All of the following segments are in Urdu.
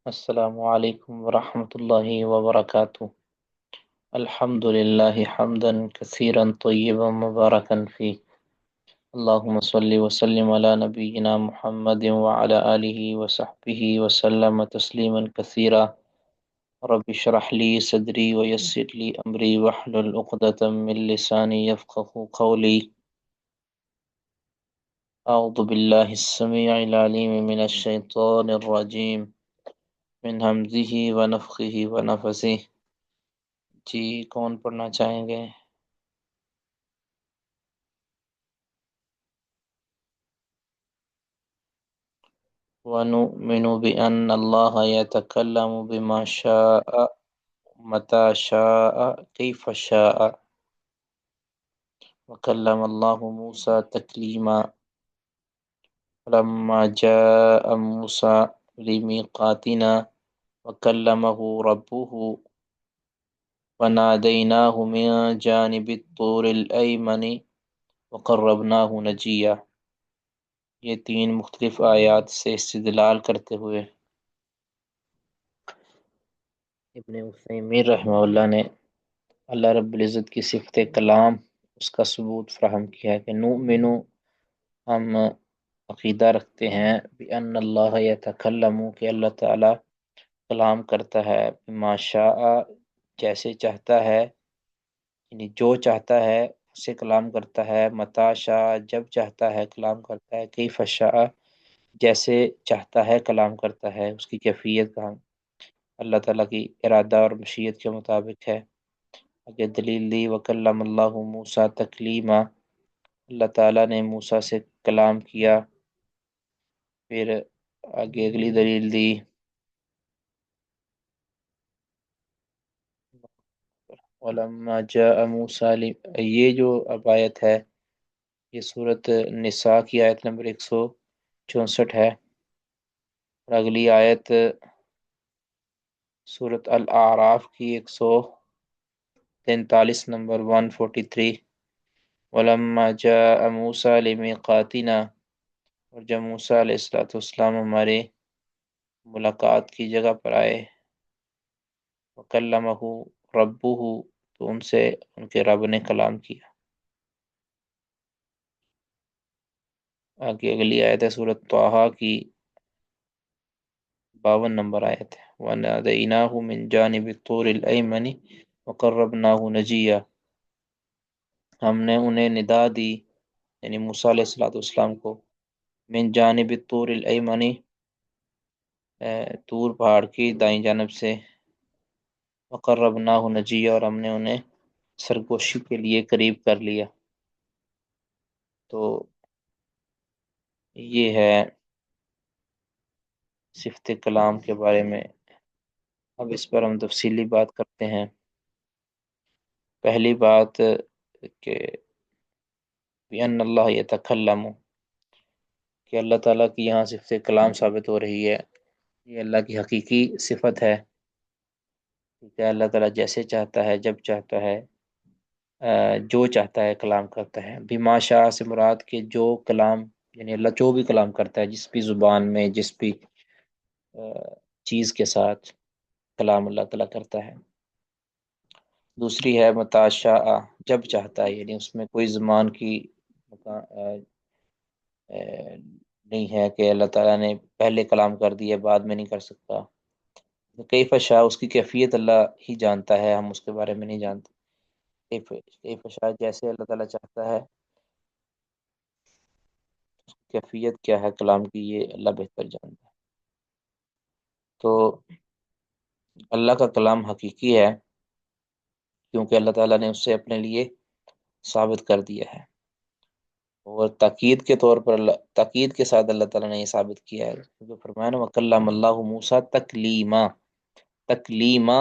السلام علیکم ورحمۃ اللہ وبرکاتہ۔ الحمد للہ حمدا کثیرا طیبا مبارکا فی، اللہم صلی وسلم علی نبینا محمد وعلی آلہ وصحبہ وسلم تسلیما کثیرا۔ رب اشرح لی صدری ویسر لی امری واحلل عقدۃ من لسانی یفقهوا قولی۔ اعوذ باللہ السمیع العلیم من الشیطان الرجیم من ہمزہ ونفخہ ونفثہ۔ جی کون پڑھنا چاہیں گے؟ وَنُؤْمِنُ بِأَنَّ اللَّهَ يَتَكَلَّمُ بِمَا شَاءَ مَتَى شَاءَ كَيْفَ شَاءَ وَكَلَّمَ اللَّهُ مُوسَى تَكْلِيمًا فَلَمَّا جَاءَ مُوسَى لِمِيقَاتِنَا وَكَلَّمَهُ رَبُّهُ وَنَادَيْنَاهُ مِن جَانِبِ الطُّورِ الْأَيْمَنِ وَقَرَّبْنَاهُ نَجِيًّا۔ یہ تین مختلف آیات سے استدلال کرتے ہوئے ابن عثیمین رحمہ اللہ نے اللہ رب العزت کی صفت کلام اس کا ثبوت فراہم کیا ہے کہ نؤمن، ہم عقیدہ رکھتے ہیں بأن اللہ یتکلم، کہ اللہ تعالی کلام کرتا ہے، بما شاء، جیسے چاہتا ہے، یعنی جو چاہتا ہے اسے کلام کرتا ہے، متی شاء، جب چاہتا ہے کلام کرتا ہے، کیف شاء، جیسے چاہتا ہے کلام کرتا ہے، اس کی کیفیت کا اللہ تعالیٰ کی ارادہ اور مشیت کے مطابق ہے۔ آگے دلیل دی، وَكَلَّمَ اللَّهُ مُوسَى تَكْلِيمًا، اللہ تعالیٰ نے موسیٰ سے کلام کیا۔ پھر آگے اگلی دلیل دی، وَلَمَّا جَاءَ مُوسَى یہ جو اب آیت ہے یہ صورت نساء کی آیت نمبر 164 ہے، اور اگلی آیت صورت الاعراف کی 143 نمبر 143۔ وَلَمَّا جَاءَ مُوسَى لِمِيقَاتِنَا، اور جب موسیٰ علیہ السلام ہمارے ملاقات کی جگہ پر آئے، وَكَلَّمَهُ رَبُّهُ، تو ان سے ان کے رب نے کلام کیا۔ آگے اگلی آیت ہے سورۃ طٰہٰ کی 52 نمبر آیت ہے، وَنَادَيْنَاهُ مِن جَانِبِ الطُّورِ الْأَيْمَنِ وَقَرَّبْنَاهُ نَجِيًّا، ہم نے انہیں ندا دی، یعنی موسیٰ علیہ السلام کو، من جانب الطور الایمنی، طور پہاڑ کی دائیں جانب سے، وقربناہ نجیہ، اور ہم نے انہیں سرگوشی کے لیے قریب کر لیا۔ تو یہ ہے صفت کلام کے بارے میں۔ اب اس پر ہم تفصیلی بات کرتے ہیں۔ پہلی بات کہ بِأَنَّ اللَّهَ يَتَكَلَّمُ، کہ اللہ تعالیٰ کی یہاں صفت کلام ثابت ہو رہی ہے، یہ اللہ کی حقیقی صفت ہے کہ اللہ تعالیٰ جیسے چاہتا ہے، جب چاہتا ہے، جو چاہتا ہے کلام کرتا ہے۔ بما شاء سے مراد کہ جو کلام، یعنی اللہ جو بھی کلام کرتا ہے، جس بھی زبان میں، جس بھی چیز کے ساتھ کلام اللہ تعالیٰ کرتا ہے۔ دوسری ہے متی شاء، جب چاہتا ہے، یعنی اس میں کوئی زمان کی نہیں ہے کہ اللہ تعالیٰ نے پہلے کلام کر دیا بعد میں نہیں کر سکتا۔ کیف شاء، اس کی کیفیت اللہ ہی جانتا ہے، ہم اس کے بارے میں نہیں جانتے۔ کیف شاء، جیسے اللہ تعالیٰ چاہتا ہے، کیفیت کیا ہے کلام کی یہ اللہ بہتر جانتا ہے۔ تو اللہ کا کلام حقیقی ہے کیونکہ اللہ تعالیٰ نے اسے اپنے لیے ثابت کر دیا ہے، اور تاکید کے طور پر تاکید کے ساتھ اللہ تعالیٰ نے یہ ثابت کیا ہے، کیونکہ فرمایا نا وَكَلَّمَ اللَّهُ مُوسَى تَكْلِيمًا، تکلیمہ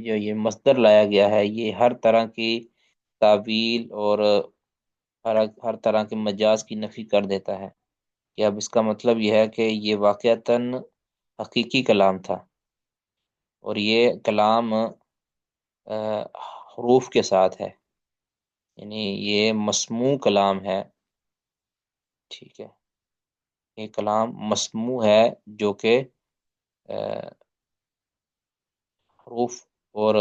جو یہ مصدر لایا گیا ہے، یہ ہر طرح کی تعویل اور ہر طرح کے مجاز کی نفی کر دیتا ہے، کہ اب اس کا مطلب یہ ہے کہ یہ واقعتاً حقیقی کلام تھا، اور یہ کلام حروف کے ساتھ ہے، یعنی یہ مسموع کلام ہے۔ ٹھیک ہے، یہ کلام مسموع ہے جو کہ حروف اور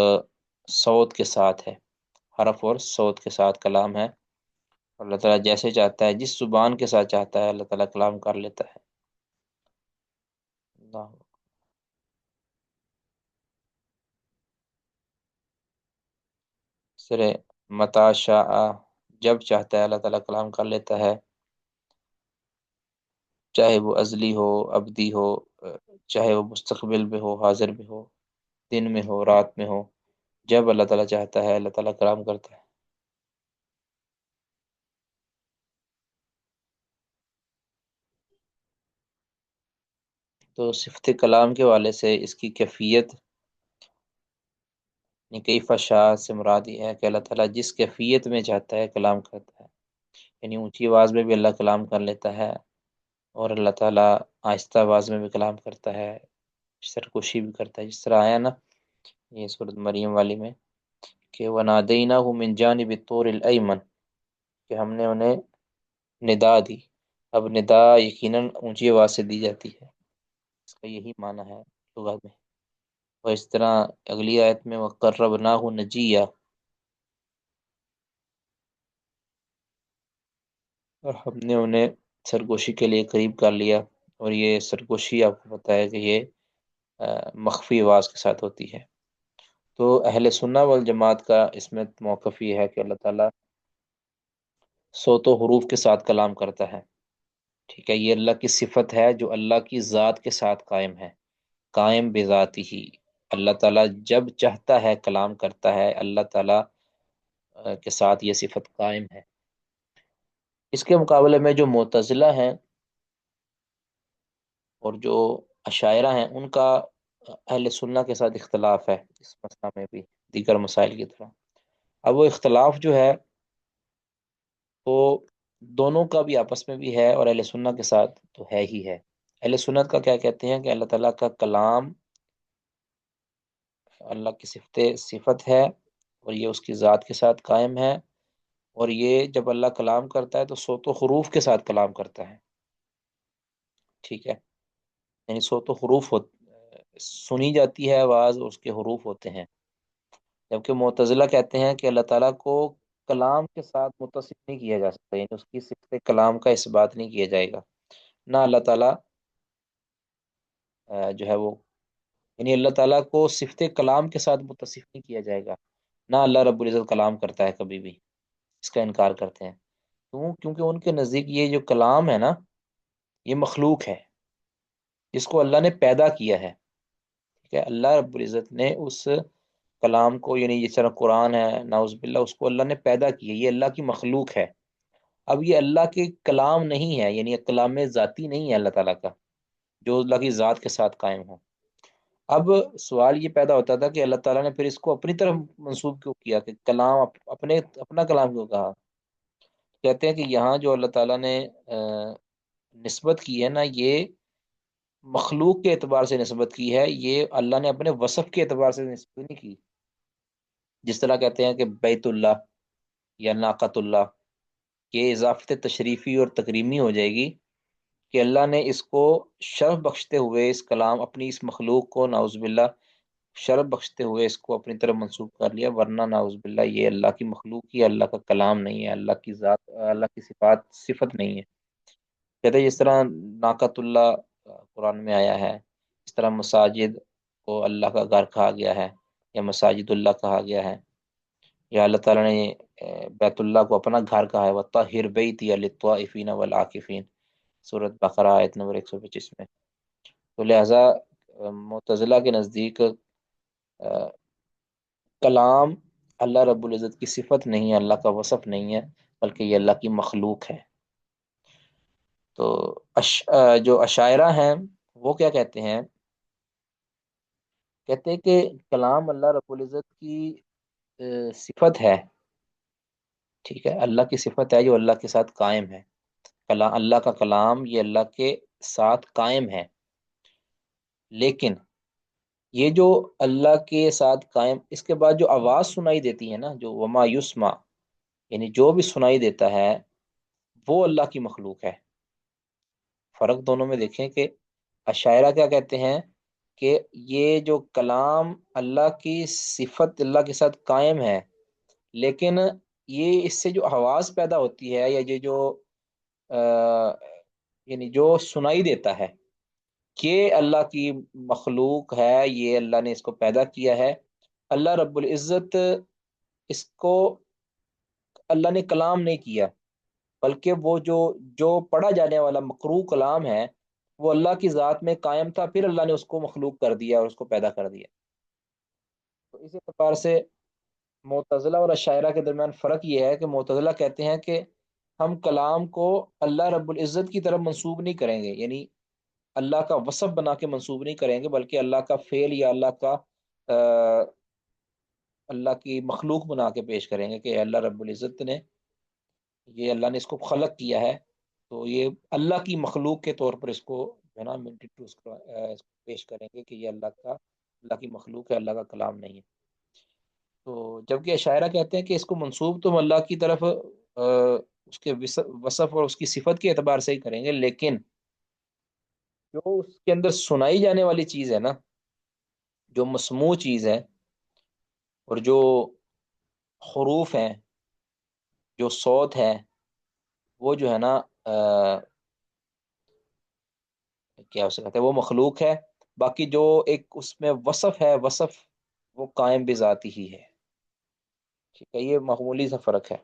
صوت کے ساتھ ہے، حرف اور صوت کے ساتھ کلام ہے۔ اللہ تعالیٰ جیسے چاہتا ہے، جس زبان کے ساتھ چاہتا ہے اللہ تعالیٰ کلام کر لیتا ہے۔ اللہ سر متا شاء، جب چاہتا ہے اللہ تعالیٰ کلام کر لیتا ہے، چاہے وہ ازلی ہو، ابدی ہو، چاہے وہ مستقبل میں ہو، حاضر میں ہو، دن میں ہو، رات میں ہو، جب اللہ تعالیٰ چاہتا ہے اللہ تعالیٰ کلام کرتا ہے۔ تو صفت کلام کے والے سے اس کی کیفیت، یعنی کیف شاء سے مراد یہ ہے کہ اللہ تعالیٰ جس کیفیت میں چاہتا ہے کلام کرتا ہے، یعنی اونچی آواز میں بھی اللہ کلام کر لیتا ہے، اور اللہ تعالیٰ آہستہ آواز میں بھی کلام کرتا ہے، سرکوشی بھی کرتا ہے، جس طرح آیا نا یہ سورۃ مریم والی میں کہ وَنَادَيْنَاهُ مِنْ جَانِبِ الطُّورِ الْأَيْمَنِ، کہ ہم نے انہیں ندا دی۔ اب ندا یقیناً اونچی آواز سے دی جاتی ہے، اس کا یہی معنی ہے لغت میں۔ اور اس طرح اگلی آیت میں وَقَرَّبْنَاهُ نَجِيًّا، اور ہم نے انہیں سرگوشی کے لیے قریب کر لیا، اور یہ سرگوشی آپ کو پتہ ہے کہ یہ مخفی آواز کے ساتھ ہوتی ہے۔ تو اہل سنہ والجماعت کا اس میں موقف یہ ہے کہ اللہ تعالیٰ صوت و حروف کے ساتھ کلام کرتا ہے، ٹھیک ہے، یہ اللہ کی صفت ہے جو اللہ کی ذات کے ساتھ قائم ہے، قائم بذاتی ہی۔ اللہ تعالیٰ جب چاہتا ہے کلام کرتا ہے، اللہ تعالیٰ کے ساتھ یہ صفت قائم ہے۔ اس کے مقابلے میں جو معتزلہ ہیں اور جو اشاعرہ ہیں، ان کا اہل سنہ کے ساتھ اختلاف ہے اس مسئلہ میں بھی، دیگر مسائل کی طرح۔ اب وہ اختلاف جو ہے وہ دونوں کا بھی آپس میں بھی ہے، اور اہل سنہ کے ساتھ تو ہے ہی ہے۔ اہل سنت کا کیا کہتے ہیں کہ اللہ تعالیٰ کا کلام اللہ کی صفت ہے، اور یہ اس کی ذات کے ساتھ قائم ہے، اور یہ جب اللہ کلام کرتا ہے تو صوت و حروف کے ساتھ کلام کرتا ہے، ٹھیک ہے، یعنی صوت و حروف سنی جاتی ہے آواز، اور اس کے حروف ہوتے ہیں۔ جبکہ معتزلہ کہتے ہیں کہ اللہ تعالیٰ کو کلام کے ساتھ متصف نہیں کیا جا سکتا، یعنی اس کی صفت کلام کا اس بات نہیں کیا جائے گا، نہ اللہ تعالیٰ جو ہے وہ، یعنی اللہ تعالیٰ کو صفت کلام کے ساتھ متصف نہیں کیا جائے گا، نہ اللہ رب العزت کلام کرتا ہے کبھی بھی، اس کا انکار کرتے ہیں۔ کیوں؟ کیونکہ ان کے نزدیک یہ جو کلام ہے نا، یہ مخلوق ہے جس کو اللہ نے پیدا کیا ہے، ٹھیک ہے، اللہ رب العزت نے اس کلام کو، یعنی جس طرح قرآن ہے نعوذ باللہ، اس کو اللہ نے پیدا کیا، یہ اللہ کی مخلوق ہے۔ اب یہ اللہ کے کلام نہیں ہے، یعنی کلام ذاتی نہیں ہے اللہ تعالیٰ کا، جو اللہ کی ذات کے ساتھ قائم ہو۔ اب سوال یہ پیدا ہوتا تھا کہ اللہ تعالیٰ نے پھر اس کو اپنی طرف منسوب کیوں کیا، کہ کلام اپنا کلام کیوں کہا؟ کہتے ہیں کہ یہاں جو اللہ تعالیٰ نے نسبت کی ہے نا، یہ مخلوق کے اعتبار سے نسبت کی ہے، یہ اللہ نے اپنے وصف کے اعتبار سے نسبت نہیں کی۔ جس طرح کہتے ہیں کہ بیت اللہ یا ناقۃ اللہ، یہ اضافت تشریفی اور تکریمی ہو جائے گی کہ اللہ نے اس کو شرف بخشتے ہوئے اس کلام، اپنی اس مخلوق کو نعوذ باللہ شرف بخشتے ہوئے اس کو اپنی طرف منسوب کر لیا، ورنہ نعوذ باللہ یہ اللہ کی مخلوق ہی اللہ کا کلام نہیں ہے، اللہ کی ذات، اللہ کی صفت نہیں ہے۔ کہتے ہیں جس طرح ناقۃ اللہ قرآن میں آیا ہے، اس طرح مساجد کو اللہ کا گھر کہا گیا ہے، یا مساجد اللہ کہا گیا ہے، یا اللہ تعالیٰ نے بیت اللہ کو اپنا گھر کہا ہے، وَطَهِّرْ بَيْتِيَ لِلطَّائِفِينَ وَالْعَاکِفِينَ، سورۃ بقرہ آیت نمبر 125 میں۔ تو لہٰذا معتزلہ کے نزدیک کلام اللہ رب العزت کی صفت نہیں ہے، اللہ کا وصف نہیں ہے، بلکہ یہ اللہ کی مخلوق ہے۔ تو جو اشاعرہ ہیں وہ کیا کہتے ہیں؟ کہتے ہیں کہ کلام اللہ رب العزت کی صفت ہے، ٹھیک ہے، اللہ کی صفت ہے جو اللہ کے ساتھ قائم ہے، اللہ کا کلام یہ اللہ کے ساتھ قائم ہے، لیکن یہ جو اللہ کے ساتھ قائم، اس کے بعد جو آواز سنائی دیتی ہے نا، جو وما یسمع، یعنی جو بھی سنائی دیتا ہے وہ اللہ کی مخلوق ہے۔ فرق دونوں میں دیکھیں کہ اشاعرہ کیا کہتے ہیں کہ یہ جو کلام اللہ کی صفت اللہ کے ساتھ قائم ہے، لیکن یہ اس سے جو آواز پیدا ہوتی ہے، یا یہ جو آ، یعنی جو سنائی دیتا ہے، کہ اللہ کی مخلوق ہے، یہ اللہ نے اس کو پیدا کیا ہے۔ اللہ رب العزت اس کو اللہ نے کلام نہیں کیا، بلکہ وہ جو پڑھا جانے والا مقروء کلام ہے، وہ اللہ کی ذات میں قائم تھا، پھر اللہ نے اس کو مخلوق کر دیا اور اس کو پیدا کر دیا۔ تو اس اعتبار سے معتزلہ اور اشاعرہ کے درمیان فرق یہ ہے کہ معتزلہ کہتے ہیں کہ ہم کلام کو اللہ رب العزت کی طرف منسوب نہیں کریں گے، یعنی اللہ کا وصف بنا کے منسوب نہیں کریں گے، بلکہ اللہ کا فعل یا اللہ کی مخلوق بنا کے پیش کریں گے کہ اللہ رب العزت نے، یہ اللہ نے اس کو خلق کیا ہے، تو یہ اللہ کی مخلوق کے طور پر اس کو جو ہے نا اس کو پیش کریں گے کہ یہ اللہ کی مخلوق ہے، اللہ کا کلام نہیں ہے۔ تو جبکہ اشاعرہ کہتے ہیں کہ اس کو منسوب تو اللہ کی طرف اس کے وصف اور اس کی صفت کے اعتبار سے ہی کریں گے، لیکن جو اس کے اندر سنائی جانے والی چیز ہے نا، جو مسموع چیز ہے، اور جو حروف ہیں، جو صوت ہے، وہ جو ہے نا کیا اسے کہتے ہیں، وہ مخلوق ہے۔ باقی جو ایک اس میں وصف ہے، وصف وہ قائم بذاتی ہی ہے۔ ٹھیک ہے، یہ معمولی سا فرق ہے،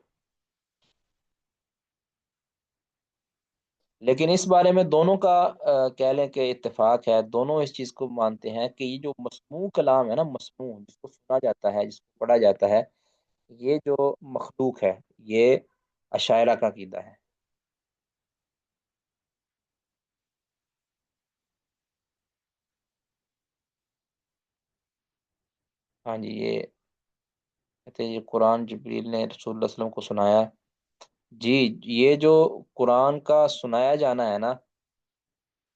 لیکن اس بارے میں دونوں کا کہہ لیں کہ اتفاق ہے، دونوں اس چیز کو مانتے ہیں کہ یہ جو مسموع کلام ہے نا، مسموع جس کو سنا جاتا ہے، جس کو پڑھا جاتا ہے، یہ جو مخلوق ہے، یہ اشاعرہ کا عقیدہ ہے۔ ہاں جی، یہ کہتے ہیں یہ قرآن جبریل نے رسول اللہ صلی اللہ علیہ وسلم کو سنایا۔ جی، یہ جو قرآن کا سنایا جانا ہے نا،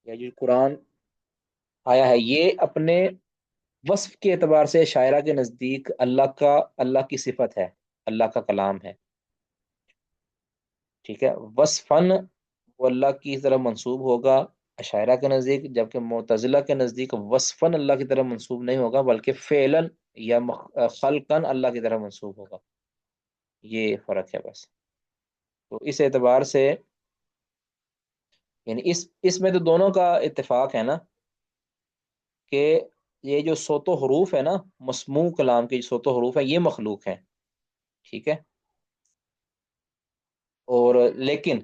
یا جو قرآن آیا ہے، یہ اپنے وصف کے اعتبار سے شاعرہ کے نزدیک اللہ کی صفت ہے، اللہ کا کلام ہے۔ ٹھیک ہے، وصفاً وہ اللہ کی طرف منسوب ہوگا اشاعرہ کے نزدیک، جبکہ معتزلہ کے نزدیک وصفاً اللہ کی طرف منسوب نہیں ہوگا، بلکہ فعلاً یا خلقاً اللہ کی طرف منسوب ہوگا۔ یہ فرق ہے بس۔ تو اس اعتبار سے یعنی اس میں تو دونوں کا اتفاق ہے نا، کہ یہ جو صوت و حروف ہے نا، مسموع کلام کے جو صوت و حروف ہیں، یہ مخلوق ہیں۔ ٹھیک ہے، اور لیکن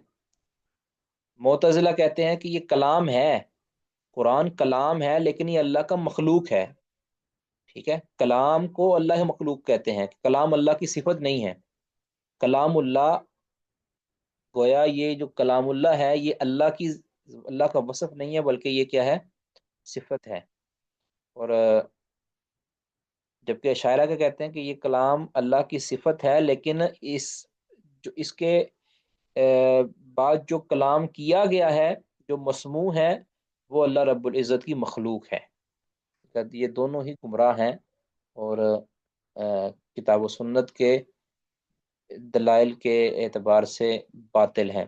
معتزلہ کہتے ہیں کہ یہ کلام ہے، قرآن کلام ہے، لیکن یہ اللہ کا مخلوق ہے۔ ٹھیک ہے، کلام کو اللہ مخلوق کہتے ہیں، کلام اللہ کی صفت نہیں ہے۔ کلام اللہ، گویا یہ جو کلام اللہ ہے، یہ اللہ کا وصف نہیں ہے، بلکہ یہ کیا ہے؟ صفت ہے۔ اور جبکہ شاعرہ کا کہتے ہیں کہ یہ کلام اللہ کی صفت ہے، لیکن اس کے بعد جو کلام کیا گیا ہے، جو مسموع ہے، وہ اللہ رب العزت کی مخلوق ہے۔ یہ دونوں ہی گمراہ ہیں، اور کتاب و سنت کے دلائل کے اعتبار سے باطل ہیں۔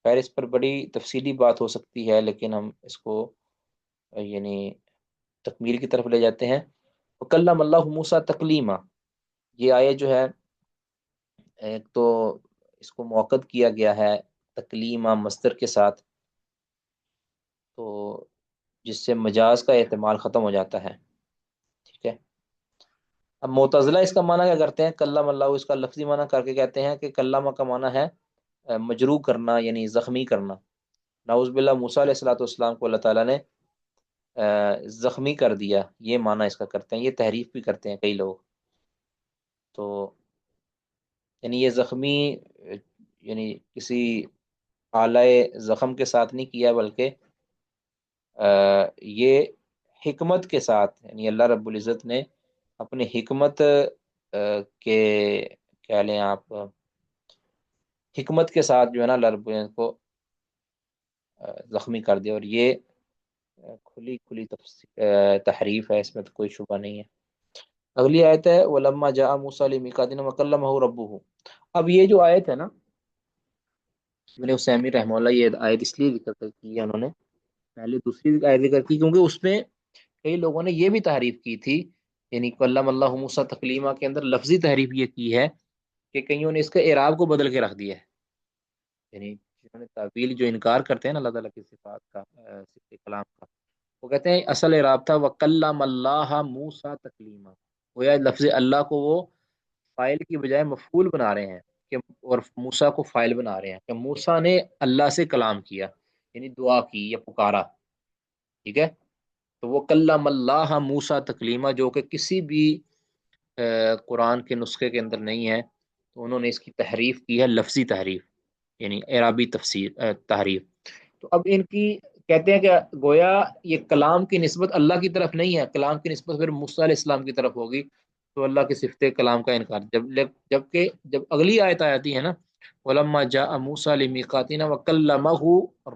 خیر، اس پر بڑی تفصیلی بات ہو سکتی ہے، لیکن ہم اس کو یعنی تکمیل کی طرف لے جاتے ہیں۔ وَكَلَّمَ اللَّهُ مُوسَىٰ تَكْلِيمًا، یہ آیت جو ہے، ایک تو اس کو موقع کیا گیا ہے تکلیمہ مصدر کے ساتھ، تو جس سے مجاز کا احتمال ختم ہو جاتا ہے۔ ٹھیک ہے، اب معتزلہ اس کا معنی کیا کرتے ہیں؟ کلم اللہ، اس کا لفظی معنی کر کے کہتے ہیں کہ کلمہ کا معنی ہے مجروح کرنا، یعنی زخمی کرنا۔ نعوذ باللہ، موسیٰ علیہ الصلوۃ والسلام کو اللہ تعالیٰ نے زخمی کر دیا، یہ معنی اس کا کرتے ہیں۔ یہ تحریف بھی کرتے ہیں کئی لوگ، تو یعنی یہ زخمی یعنی کسی آلہ زخم کے ساتھ نہیں کیا، بلکہ یہ حکمت کے ساتھ، یعنی اللہ رب العزت نے اپنی حکمت کے، کہہ لیں آپ، حکمت کے ساتھ جو ہے نا اللہ رب العزت کو زخمی کر دیا، اور یہ کھلی کھلی تحریف ہے، اس میں تو کوئی شبہ نہیں ہے۔ اگلی آیت ہے وَلَمَّا جَاءَ مُوسَىٰ لِمِيقَاتِنَا وَكَلَّمَهُ رَبُّهُ۔ اب یہ جو آیت ہے نا، ابن عثیمین رحمہ اللہ یہ آیت اس لیے ذکر کی ہے انہوں نے، پہلے دوسری آیت ذکر کی کیونکہ اس میں کئی لوگوں نے یہ بھی تحریف کی تھی، یعنی کلم اللہ موسیٰ تکلیمہ کے اندر لفظی تحریف یہ کی ہے کہ کئیوں نے اس کے اعراب کو بدل کے رکھ دیا ہے، یعنی جنہوں نے تعویل جو انکار کرتے ہیں نا اللہ تعالیٰ کی صفات کا، صفت کلام کا، وہ کہتے ہیں اصل اعراب تھا وَكَلَّمَ اللَّهَ مُوسَىٰ تَكْلِيمًا، گویا لفظ اللہ کو وہ فائل کی بجائے مفعول بنا رہے ہیں کہ، اور موسیٰ کو فائل بنا رہے ہیں کہ موسیٰ نے اللہ سے کلام کیا، یعنی دعا کی یا پکارا، ٹھیک ہے؟ تو وہ کلم اللہ موسیٰ تکلیمہ جو کہ کسی بھی قرآن کے نسخے کے اندر نہیں ہے، تو انہوں نے اس کی تحریف کی ہے، لفظی تحریف، یعنی اعرابی تفسیر تحریف۔ تو اب ان کی کہتے ہیں کہ گویا یہ کلام کی نسبت اللہ کی طرف نہیں ہے، کلام کی نسبت پھر موسیٰ علیہ السلام کی طرف ہوگی، تو اللہ کی صفت کلام کا انکار، جبکہ جب اگلی آیت آتی ہے نا وَلَمَّا جَاءَ مُوسَىٰ لِمِيقَاتِنَا وَكَلَّمَهُ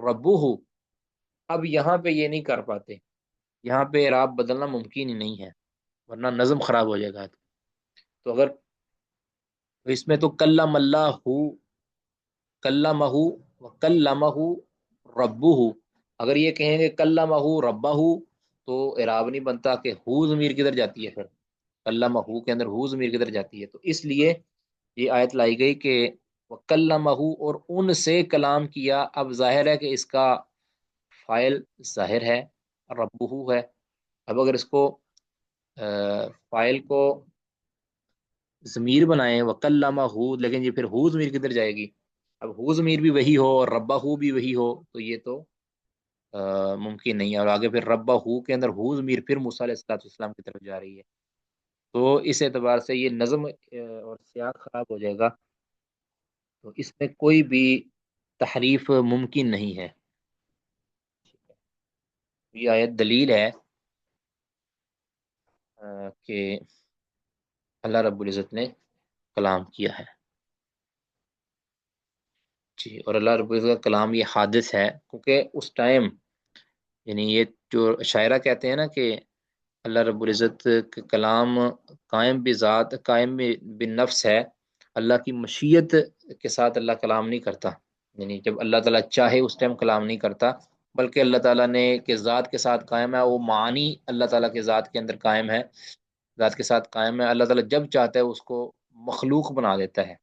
رَبُّهُ، اب یہاں پہ یہ نہیں کر پاتے، یہاں پہ اعراب بدلنا ممکن ہی نہیں ہے، ورنہ نظم خراب ہو جائے گا۔ تو اگر اس میں تو کلم اللہ، کلمہ وکلمہ ربہ، اگر یہ کہیں گے کلمہ ربہ تو اعراب نہیں بنتا کہ ہو ضمیر کدھر جاتی ہے، پھر کلمہ کے اندر ہو ضمیر کدھر جاتی ہے، تو اس لیے یہ آیت لائی گئی کہ وکلمہ، اور ان سے کلام کیا، اب ظاہر ہے کہ اس کا فائل ظاہر ہے، ربہ ہے، اب اگر اس کو فائل کو ضمیر بنائیں وکلمہ ہو، لیکن یہ پھر ہو ضمیر کدھر جائے گی؟ اب ہو ضمیر بھی وہی ہو اور ربہ ہو بھی وہی ہو، تو یہ تو ممکن نہیں ہے، اور آگے پھر ربہ ہو کے اندر ہو ضمیر پھر موسیٰ علیہ السلام کی طرف جا رہی ہے، تو اس اعتبار سے یہ نظم اور سیاق خراب ہو جائے گا، تو اس میں کوئی بھی تحریف ممکن نہیں ہے۔ یہ آیت دلیل ہے کہ اللہ رب العزت نے کلام کیا ہے، جی، اور اللہ رب العزت کا کلام یہ حادث ہے، کیونکہ اس ٹائم، یعنی یہ جو شاعرہ کہتے ہیں نا کہ اللہ رب العزت کا کلام قائم بذات، قائم بالنفس ہے، اللہ کی مشیت کے ساتھ اللہ کلام نہیں کرتا، یعنی جب اللہ تعالیٰ چاہے اس ٹائم کلام نہیں کرتا، بلکہ اللہ تعالیٰ نے کہ ذات کے ساتھ قائم ہے، وہ معانی اللہ تعالیٰ کے ذات کے اندر قائم ہے، ذات کے ساتھ قائم ہے، اللہ تعالیٰ جب چاہتا ہے اس کو مخلوق بنا دیتا ہے،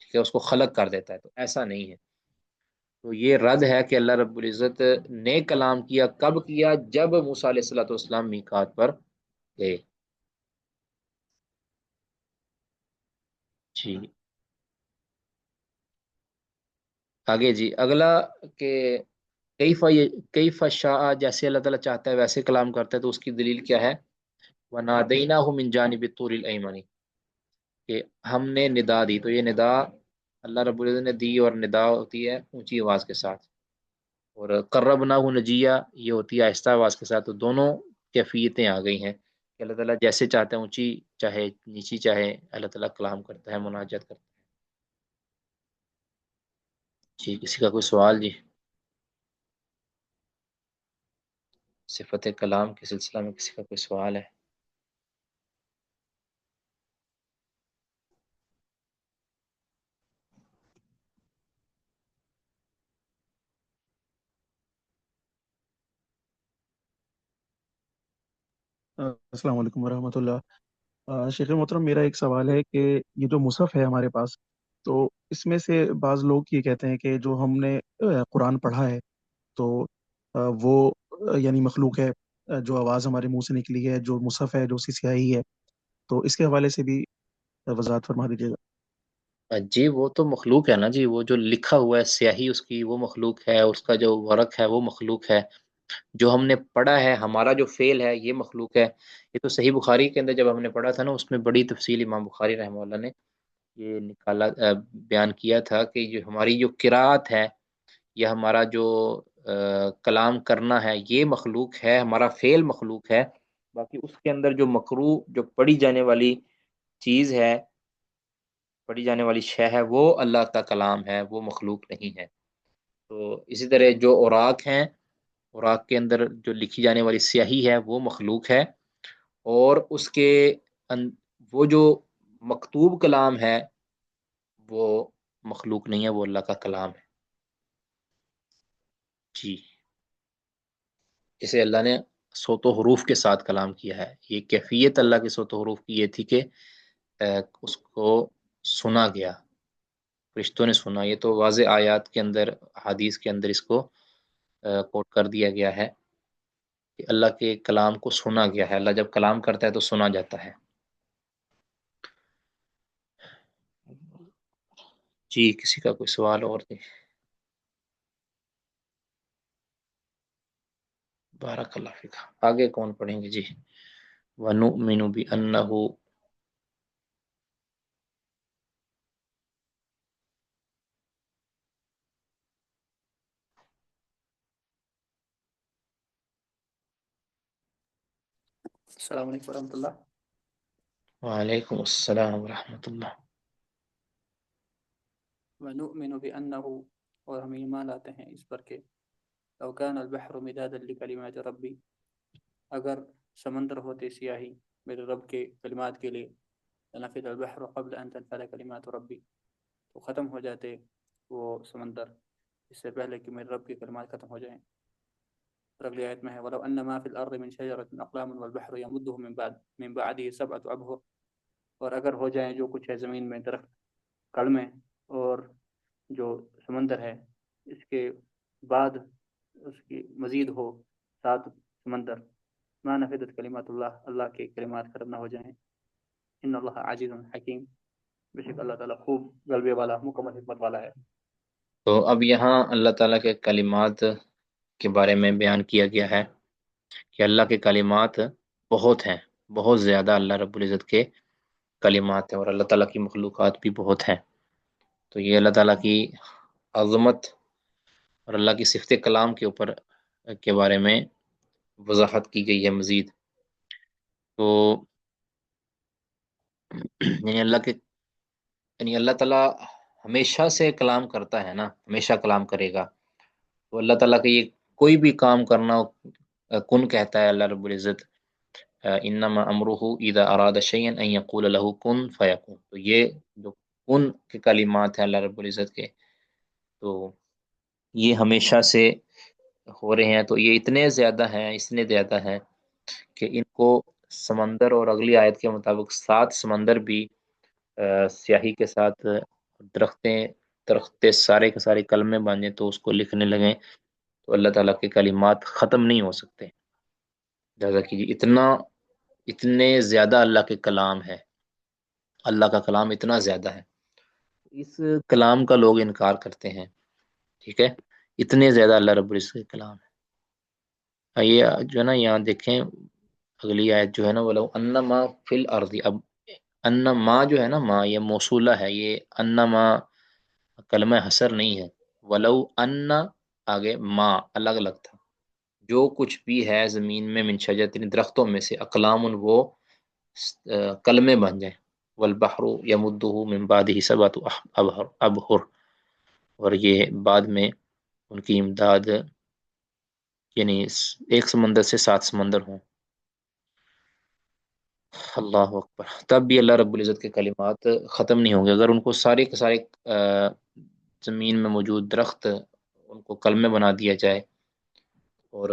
ٹھیک ہے، اس کو خلق کر دیتا ہے، تو ایسا نہیں ہے، تو یہ رد ہے کہ اللہ رب العزت نے کلام کیا، کب کیا؟ جب موسیٰ علیہ الصلوۃ والسلام میقات پر گئے، جی۔ آگے جی اگلا کہ کیف شاء، جیسے اللہ تعالیٰ چاہتا ہے ویسے کلام کرتا ہے، تو اس کی دلیل کیا ہے؟ وَنَادَيْنَاهُ مِنْ جَانِبِ الطُّورِ الْأَيْمَنِ، کہ ہم نے ندا دی، تو یہ ندا اللہ رب العزت نے دی، اور ندا ہوتی ہے اونچی آواز کے ساتھ، اور قربناہ نجیہ یہ ہوتی ہے آہستہ آواز کے ساتھ، تو دونوں کیفیتیں آ گئی ہیں کہ اللہ تعالیٰ جیسے چاہتے ہیں اونچی، چاہے نیچی، چاہے اللہ تعالیٰ کلام کرتا ہے، مناجات کرتا ہے، جی۔ کسی کا کوئی سوال جی؟ صفت کلام کے سلسلہ میں کسی کا کوئی سوال ہے؟ السلام علیکم ورحمۃ اللہ۔ شیخ محترم، میرا ایک سوال ہے کہ یہ جو مصحف ہے ہمارے پاس، تو اس میں سے بعض لوگ یہ کہتے ہیں کہ جو ہم نے قرآن پڑھا ہے تو وہ یعنی مخلوق ہے، جو آواز ہمارے منہ سے نکلی ہے، جو مصحف ہے، جو اس کی سیاہی ہے، تو اس کے حوالے سے بھی وضاحت فرما دیجیے گا۔ جی وہ تو مخلوق ہے نا جی، وہ جو لکھا ہوا ہے سیاہی اس کی، وہ مخلوق ہے، اس کا جو ورق ہے وہ مخلوق ہے، جو ہم نے پڑھا ہے، ہمارا جو فعل ہے یہ مخلوق ہے۔ یہ تو صحیح بخاری کے اندر جب ہم نے پڑھا تھا نا، اس میں بڑی تفصیل امام بخاری رحمہ اللہ نے یہ نکالا، بیان کیا تھا کہ جو ہماری جو قرات ہے، یا ہمارا جو کلام کرنا ہے یہ مخلوق ہے، ہمارا فعل مخلوق ہے، باقی اس کے اندر جو مقروء، جو پڑھی جانے والی چیز ہے، پڑھی جانے والی شے ہے، وہ اللہ کا کلام ہے، وہ مخلوق نہیں ہے۔ تو اسی طرح جو اوراق ہیں، اوراق کے اندر جو لکھی جانے والی سیاہی ہے وہ مخلوق ہے، اور اس کے ان- وہ جو مکتوب کلام ہے وہ مخلوق نہیں ہے، وہ اللہ کا کلام ہے، جی۔ جسے اللہ نے صوت و حروف کے ساتھ کلام کیا ہے. یہ کیفیت اللہ کے صوت و حروف کی یہ تھی کہ اس کو سنا گیا، فرشتوں نے سنا. یہ تو واضح آیات کے اندر، حدیث کے اندر اس کو کوٹ کر دیا گیا ہے کہ اللہ کے کلام کو سنا گیا ہے. اللہ جب کلام کرتا ہے تو سنا جاتا ہے. جی کسی کا کوئی سوال اور تھے؟ بارک اللہ فیک. آگے کون پڑھیں گے جی؟ وَنُؤْمِنُ بِأَنَّهُ. السلام علیکم ورحمۃ اللہ. وعلیکم السلام ورحمۃ اللہ. وَنُؤْمِنُ بِأَنَّهُ، اور ہم ایمان لاتے ہیں اس پر کہ لو كان البحر مدادا لكلمات ربی، اگر سمندر ہوتے سیاہی میرے رب کے کلمات کے لیے، لنفد البحر قبل ان تنفد کلمات ربی، تو ختم ہو جاتے وہ سمندر اس سے پہلے کہ میرے رب کے کلمات ختم ہو جائیں. اور اگلی آیت میں ہے وَلَوْ أَنَّ مَا فِي الْأَرْضِ مِنْ شَجَرَةٍ أَقْلَامٌ وَالْبَحْرُ يَمُدُّهُ مِنْ بَعْدِهِ سَبْعَةُ أَبْحُرٍ، اور اگر ہو جائیں جو کچھ ہے زمین میں درخت کلمیں، اور جو سمندر ہے اس کے بعد اس کی مزید ہو 7 سمندر، ما نفدت کلمات اللہ، اللہ کے کلمات ختم نہ ہو جائیں. ان اللہ عزیز حکیم، بے شک اللہ تعالیٰ خوب غلبے والا، مکمل حکمت والا ہے. تو اب یہاں اللہ تعالیٰ کے کلمات کے بارے میں بیان کیا گیا ہے کہ اللہ کے کلمات بہت ہیں، بہت زیادہ اللہ رب العزت کے کلمات ہیں، اور اللہ تعالیٰ کی مخلوقات بھی بہت ہیں. تو یہ اللہ تعالیٰ کی عظمت اور اللہ کی صفت کلام کے اوپر کے بارے میں وضاحت کی گئی ہے مزید. تو یعنی اللہ تعالیٰ ہمیشہ سے کلام کرتا ہے نا، ہمیشہ کلام کرے گا. تو اللہ تعالیٰ کا یہ کوئی بھی کام کرنا کن کہتا ہے اللہ رب العزت، انما امرہ اذا اراد شیئا ان یقول له کن فیکون. تو یہ جو کن کے کلمات ہیں اللہ رب العزت کے، تو یہ ہمیشہ سے ہو رہے ہیں. تو یہ اتنے زیادہ ہیں کہ ان کو سمندر، اور اگلی آیت کے مطابق 7 سمندر بھی سیاہی کے ساتھ درختے سارے کے سارے کلمے باندھیں تو اس کو لکھنے لگیں تو اللہ تعالیٰ کے کلمات ختم نہیں ہو سکتے. جیسا کہ اتنے زیادہ اللہ کے کلام ہے، اللہ کا کلام اتنا زیادہ ہے. اس کلام کا لوگ انکار کرتے ہیں. ٹھیک ہے، اتنے زیادہ اللہ رب العزت کے کلام ہے. یہ جو ہے نا یہاں دیکھیں اگلی آیت جو ہے نا وَلَوْ أَنَّمَا فِي الْأَرْضِ. اب انما جو ہے نا، ما یہ موصولہ ہے، یہ انما کلمہ حصر نہیں ہے. ولو ان آگے ما الگ الگ تھا. جو کچھ بھی ہے زمین میں من شجرۃ درختوں میں سے، اقلام وہ کلمے بن جائیں. والبحر یمدہ من بعدہ سبعۃ ابحر، اور یہ بعد میں ان کی امداد یعنی ایک سمندر سے 7 سمندر ہوں. اللہ اکبر. تب بھی اللہ رب العزت کے کلمات ختم نہیں ہوں گے اگر ان کو سارے کے سارے زمین میں موجود درخت ان کو کلمے بنا دیا جائے اور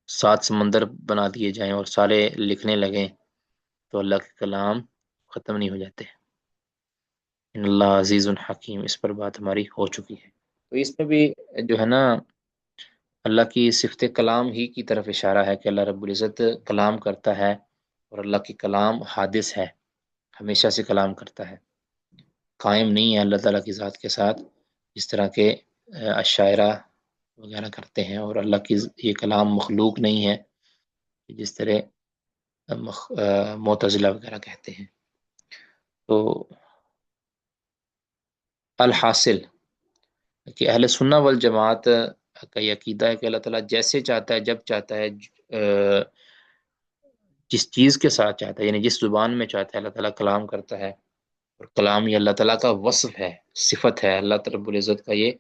7 سمندر بنا دیے جائیں اور سارے لکھنے لگیں تو اللہ کے کلام ختم نہیں ہو جاتے. ان اللہ عزیز الحکیم. اس پر بات ہماری ہو چکی ہے. تو اس میں بھی جو ہے نا اللہ کی صفت کلام ہی کی طرف اشارہ ہے کہ اللہ رب العزت کلام کرتا ہے، اور اللہ کی کلام حادث ہے، ہمیشہ سے کلام کرتا ہے، قائم نہیں ہے اللہ تعالیٰ کی ذات کے ساتھ جس طرح کے اشاعرہ وغیرہ کرتے ہیں. اور اللہ کی یہ کلام مخلوق نہیں ہے جس طرح معتزلہ وغیرہ کہتے ہیں. تو الحاصل کہ اہل سنہ والجماعت کا یہ عقیدہ ہے کہ اللہ تعالیٰ جیسے چاہتا ہے، جب چاہتا ہے، جس چیز کے ساتھ چاہتا ہے، یعنی جس زبان میں چاہتا ہے اللہ تعالیٰ کلام کرتا ہے. اور کلام یہ اللہ تعالیٰ کا وصف ہے، صفت ہے. اللہ رب العزت کا یہ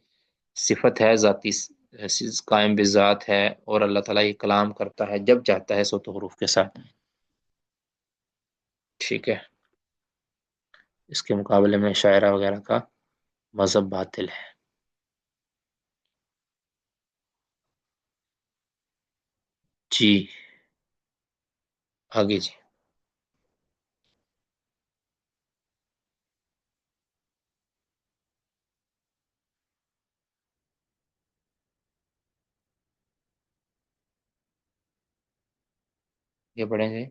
صفت ہے، ذاتی قائم بذات ہے، اور اللہ تعالیٰ یہ کلام کرتا ہے جب چاہتا ہے صوت و حروف کے ساتھ. ٹھیک ہے، اس کے مقابلے میں شاعرہ وغیرہ کا مذہب باطل ہے. جی آگے جی. یہ پڑھیں گے.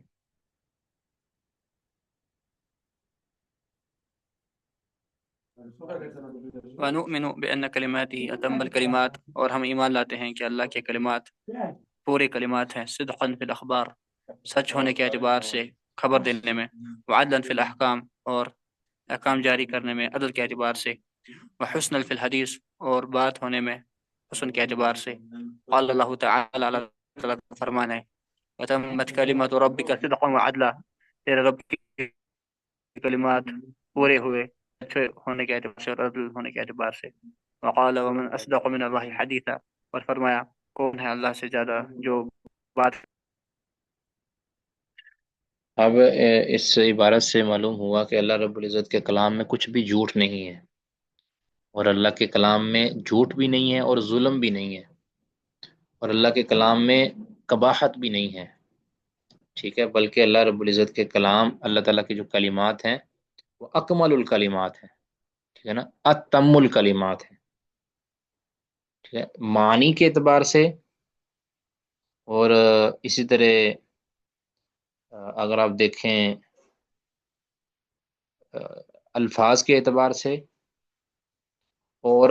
ونؤمن بأن کلماتی اتم الکلمات، اور ہم ایمان لاتے ہیں کہ اللہ کے کلمات پورے کلمات ہیں، صدقا فی الاخبار، سچ ہونے کے اعتبار سے خبر دینے میں، وعدلا فی الاحکام، اور احکام جاری کرنے میں عدل کے اعتبار سے، وحسن فی الحدیث، اور بات ہونے میں حسن کے اعتبار سے. قال اللہ تعالی، اللہ تعالیٰ کا فرمان ہے، وتمت کلمت ربک صدقا وعدلا، تیرے رب کی کلمات پورے ہوئے اچھے ہونے کے اعتبار سے اور عدل ہونے کے اعتبار سے. وقال ومن اصدق من اللہ حدیثا، اور فرمایا کون ہے اللہ سے زیادہ جو بات. اب اس عبارت سے معلوم ہوا کہ اللہ رب العزت کے کلام میں کچھ بھی جھوٹ نہیں ہے، اور اللہ کے کلام میں جھوٹ بھی نہیں ہے اور ظلم بھی نہیں ہے، اور اللہ کے کلام میں قباحت بھی نہیں ہے. ٹھیک ہے، بلکہ اللہ رب العزت کے کلام، اللہ تعالیٰ کے جو کلمات ہیں وہ اکمل الکلمات ہیں. ٹھیک ہے نا، اتم الکلمات ہیں. ٹھیک ہے، معنی کے اعتبار سے، اور اسی طرح اگر آپ دیکھیں الفاظ کے اعتبار سے اور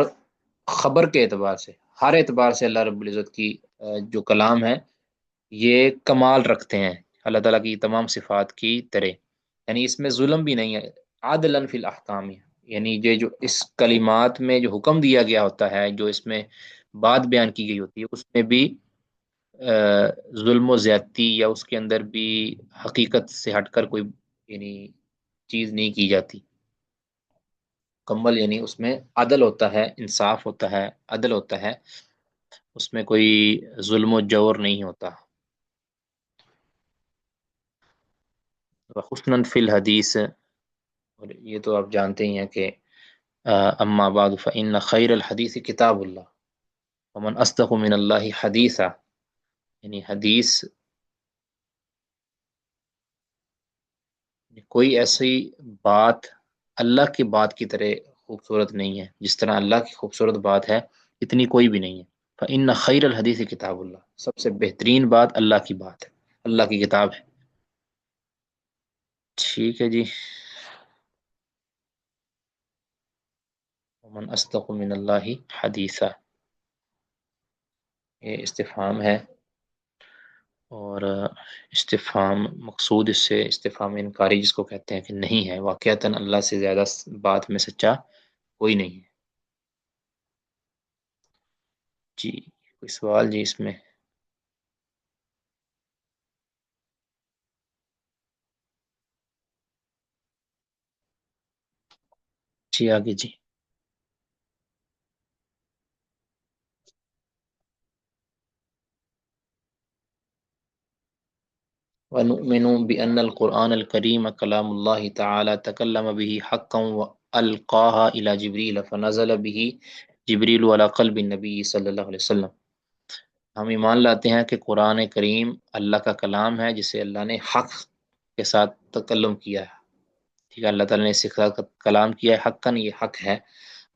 خبر کے اعتبار سے، ہر اعتبار سے اللہ رب العزت کی جو کلام ہے یہ کمال رکھتے ہیں اللہ تعالیٰ کی تمام صفات کی طرح. یعنی اس میں ظلم بھی نہیں ہے. عادلاً فی الاحکام، یعنی یہ جو اس کلمات میں جو حکم دیا گیا ہوتا ہے، جو اس میں بات بیان کی گئی ہوتی ہے، اس میں بھی ظلم و زیادتی یا اس کے اندر بھی حقیقت سے ہٹ کر کوئی یعنی چیز نہیں کی جاتی. کمل یعنی اس میں عدل ہوتا ہے، انصاف ہوتا ہے، عدل ہوتا ہے، اس میں کوئی ظلم و جور نہیں ہوتا. حسن فی الحدیث، اور یہ تو آپ جانتے ہی ہیں کہ اما بعد فإن خیر الحدیث کتاب اللہ ومن اصدق من اللہ حدیثا. یعنی حدیث کوئی ایسی بات اللہ کی بات کی طرح خوبصورت نہیں ہے، جس طرح اللہ کی خوبصورت بات ہے اتنی کوئی بھی نہیں ہے. فإن خیر الحدیث کتاب اللہ، سب سے بہترین بات اللہ کی بات ہے، اللہ کی کتاب ہے. ٹھیک ہے جی. ومن اصدق من اللہ حدیثا، یہ استفہام ہے، اور استفہام مقصود اس سے استفہام انکاری جس کو کہتے ہیں کہ نہیں ہے، واقعتاً اللہ سے زیادہ بات میں سچا کوئی نہیں ہے. جی کوئی سوال جی اس میں؟ جی آگے جی. وَنُؤْمِنُ بِأَنَّ الْقُرْآنَ الْكَرِيمَ كَلَامُ اللَّهِ تَعَالَى تَكَلَّمَ بِهِ حَقًّا وَأَلْقَاهَا إِلَى جِبْرِيلَ فَنَزَلَ بِهِ جِبْرِيلُ عَلَى قَلْبِ النَّبِيِّ صلی اللہ علیہ وسلم. ہم ایمان لاتے ہیں کہ قرآن کریم اللہ کا کلام ہے جسے اللہ نے حق کے ساتھ تکلم کیا ہے. ٹھیک ہے، اللہ تعالیٰ نے اس سے کلام کیا ہے، حقاً یہ حق ہے.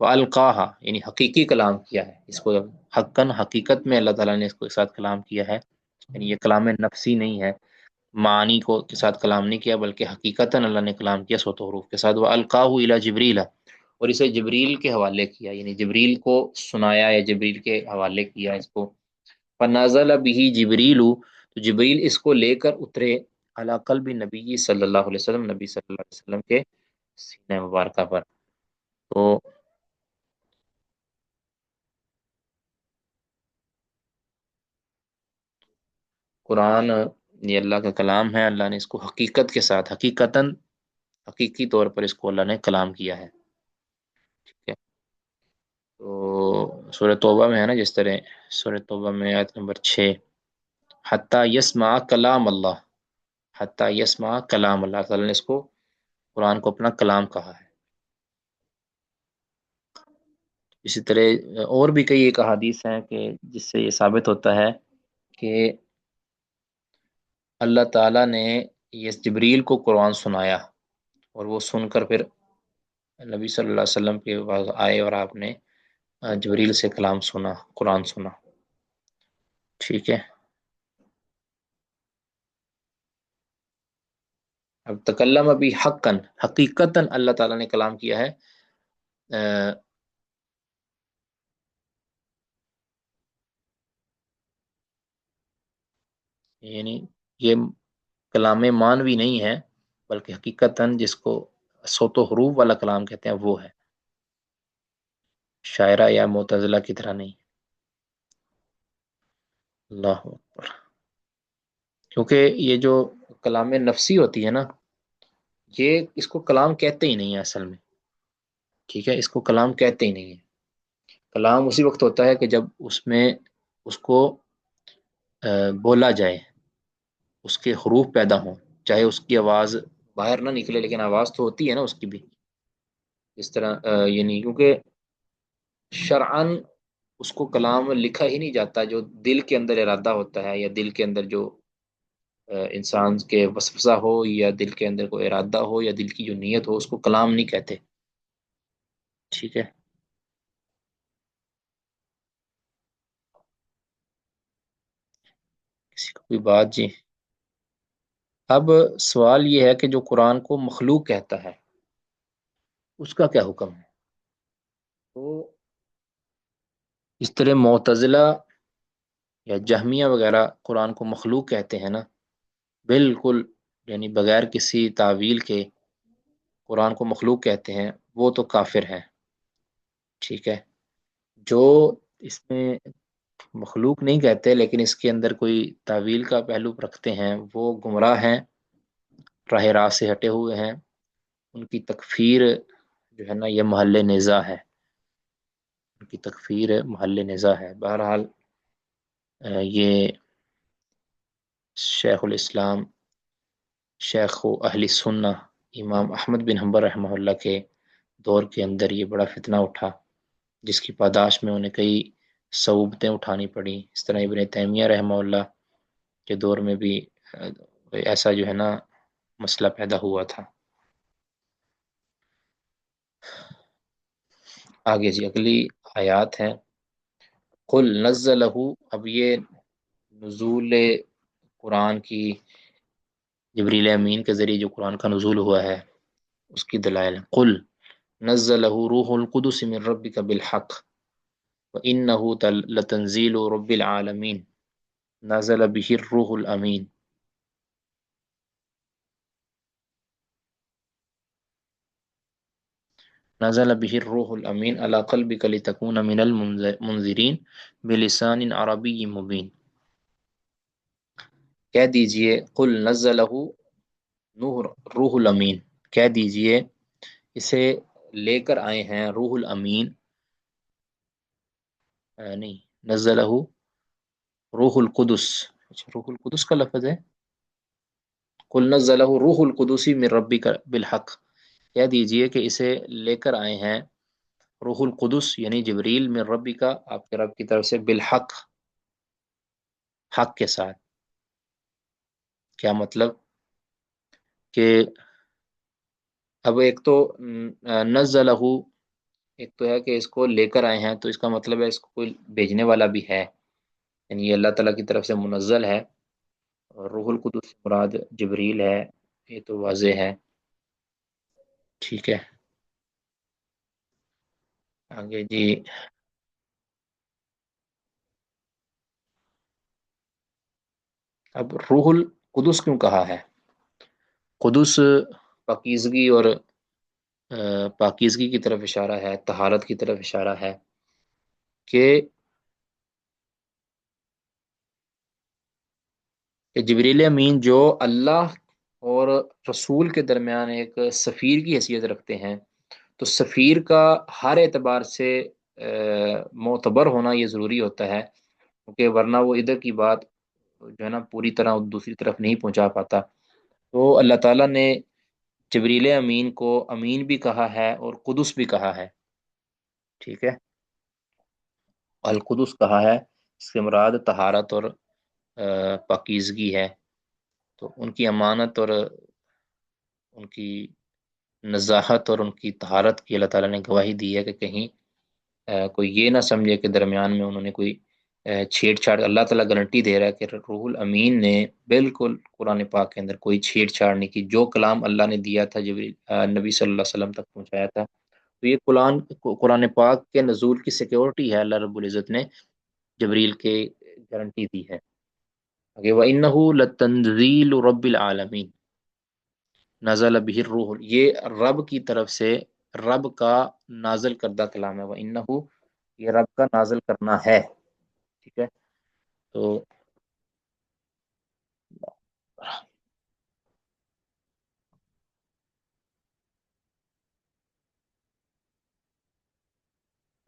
وَأَلْقَاهَا یعنی حقیقی کلام کیا ہے اس کو، حقاً حقیقت میں اللہ تعالیٰ نے اس کو ساتھ کلام کیا ہے. یعنی یہ کلام نفسی نہیں ہے، معنی کو کے ساتھ کلام نہیں کیا، بلکہ حقیقتاً اللہ نے کلام کیا صوت و حروف کے ساتھ. وَأَلْقَاهُ إِلَى جِبْرِيلَ، اور اسے جبریل کے حوالے کیا، یعنی جبریل کو سنایا یا جبریل کے حوالے کیا اس کو. فَنَزَلَ بِهِ جِبْرِيلُ، تو جبریل اس کو لے کر اترے علی قلب نبی صلی اللہ علیہ وسلم، نبی صلی اللہ علیہ وسلم کے سینہ مبارکہ پر. تو قرآن یہ اللہ کا کلام ہے، اللہ نے اس کو حقیقت کے ساتھ، حقیقتاً حقیقی طور پر اس کو اللہ نے کلام کیا ہے. ٹھیک ہے، تو سورہ توبہ میں ہے نا، جس طرح سورہ توبہ میں آیت نمبر 6، حتیٰ یسمع کلام اللہ، حتیٰ یسمع کلام اللہ، تعالیٰ نے اس کو قرآن کو اپنا کلام کہا ہے. اسی طرح اور بھی کئی ایک احادیث ہیں کہ جس سے یہ ثابت ہوتا ہے کہ اللہ تعالیٰ نے یہ جبریل کو قرآن سنایا، اور وہ سن کر پھر نبی صلی اللہ علیہ وسلم کے پاس آئے اور آپ نے جبریل سے کلام سنا، قرآن سنا. ٹھیک ہے. اب تکلم ابھی حقاً، حقیقتاً اللہ تعالیٰ نے کلام کیا ہے. یعنی یہ کلام مانوی نہیں ہے، بلکہ حقیقتاً جس کو صوت و حروف والا کلام کہتے ہیں وہ ہے، شاعرہ یا معتزلہ کی طرح نہیں. اللہ اکبر. کیونکہ یہ جو کلام نفسی ہوتی ہے نا، یہ اس کو کلام کہتے ہی نہیں ہے اصل میں. ٹھیک ہے، اس کو کلام کہتے ہی نہیں ہے. کلام اسی وقت ہوتا ہے کہ جب اس میں اس کو بولا جائے، اس کے حروف پیدا ہوں، چاہے اس کی آواز باہر نہ نکلے لیکن آواز تو ہوتی ہے نا اس کی بھی. اس طرح یعنی کیونکہ شرعن اس کو کلام لکھا ہی نہیں جاتا، جو دل کے اندر ارادہ ہوتا ہے، یا دل کے اندر جو انسان کے وسوسہ ہو، یا دل کے اندر کوئی ارادہ ہو، یا دل کی جو نیت ہو، اس کو کلام نہیں کہتے. ٹھیک ہے. کسی کو کوئی بات جی؟ اب سوال یہ ہے کہ جو قرآن کو مخلوق کہتا ہے اس کا کیا حکم ہے؟ تو اس طرح معتزلہ یا جہمیہ وغیرہ قرآن کو مخلوق کہتے ہیں نا، بالکل، یعنی بغیر کسی تعویل کے قرآن کو مخلوق کہتے ہیں، وہ تو کافر ہیں. ٹھیک ہے. جو اس میں مخلوق نہیں کہتے لیکن اس کے اندر کوئی تعویل کا پہلو رکھتے ہیں، وہ گمراہ ہیں، راہ راست سے ہٹے ہوئے ہیں. ان کی تکفیر جو ہے نا یہ محل نزاع ہے، ان کی تکفیر محل نزاع ہے. بہرحال یہ شیخ الاسلام، شیخ و اہل سنہ امام احمد بن حنبل رحمہ اللہ کے دور کے اندر یہ بڑا فتنہ اٹھا، جس کی پاداش میں انہیں کئی صعوبتیں اٹھانی پڑیں. اس طرح ابن تیمیہ رحمہ اللہ کے دور میں بھی ایسا جو ہے نا مسئلہ پیدا ہوا تھا. آگے جی اگلی آیات ہیں. قل نزلہ، اب یہ نزول قرآن کی، جبریل امین کے ذریعے جو قرآن کا نزول ہوا ہے اس کی دلائل. قل نزلہ روح القدس من ربک بالحق وانہ لتنزیل رب العالمین نزل به الروح الامین. نزل به الروح الامین علی قلبک لتکون من المنذرین بلسان عربی مبین. کہہ دیجئے قل نزلہ روح الامین، کہہ دیجئے اسے لے کر آئے ہیں روح الامین، نہیں، نزلہ روح القدس. اچھا، روح القدس کا لفظ ہے. قل نزلہ روح القدس من ربک بالحق، کہہ دیجئے کہ اسے لے کر آئے ہیں روح القدس یعنی جبریل من ربی کا، آپ کے رب کی طرف سے، بالحق، حق کے ساتھ. کیا مطلب کہ اب ایک تو نزلہ، ایک تو ہے کہ اس کو لے کر آئے ہیں، تو اس کا مطلب ہے اس کو کوئی بھیجنے والا بھی ہے، یعنی یہ اللہ تعالیٰ کی طرف سے منزل ہے. اور روح القدس سے مراد جبریل ہے، یہ تو واضح ہے. ٹھیک ہے. آگے جی اب روح القدس کیوں کہا ہے؟ قدس پاکیزگی اور پاکیزگی کی طرف اشارہ ہے، طہارت کی طرف اشارہ ہے کہ جبریل امین جو اللہ اور رسول کے درمیان ایک سفیر کی حیثیت رکھتے ہیں، تو سفیر کا ہر اعتبار سے معتبر ہونا یہ ضروری ہوتا ہے، کیونکہ ورنہ وہ ادھر کی بات جو ہے نا پوری طرح دوسری طرف نہیں پہنچا پاتا. تو اللہ تعالیٰ نے جبریل امین کو امین بھی کہا ہے اور قدس بھی کہا ہے. ٹھیک ہے. القدس کہا ہے، اس کے مراد طہارت اور پاکیزگی ہے. تو ان کی امانت اور ان کی نزاہت اور ان کی طہارت کی اللہ تعالیٰ نے گواہی دی ہے کہ کہیں کوئی یہ نہ سمجھے کہ درمیان میں انہوں نے کوئی چھیڑ چھاڑ. اللہ تعالیٰ گارنٹی دے رہا ہے کہ روح الامین نے بالکل قرآن پاک کے اندر کوئی چھیڑ چھاڑ نہیں کی. جو کلام اللہ نے دیا تھا جبریل نبی صلی اللہ علیہ وسلم تک پہنچایا تھا، تو یہ قرآن پاک کے نزول کی سیکیورٹی ہے. اللہ رب العزت نے جبریل کے گارنٹی دی ہے کہ وَإِنَّهُ لَتَنزِيلُ رَبِّ الْعَالَمِينَ نزل به الروح، یہ رب کی طرف سے رب کا نازل کردہ کلام ہے. وَإِنَّهُ یہ رب کا نازل کرنا ہے. ٹھیک ہے، تو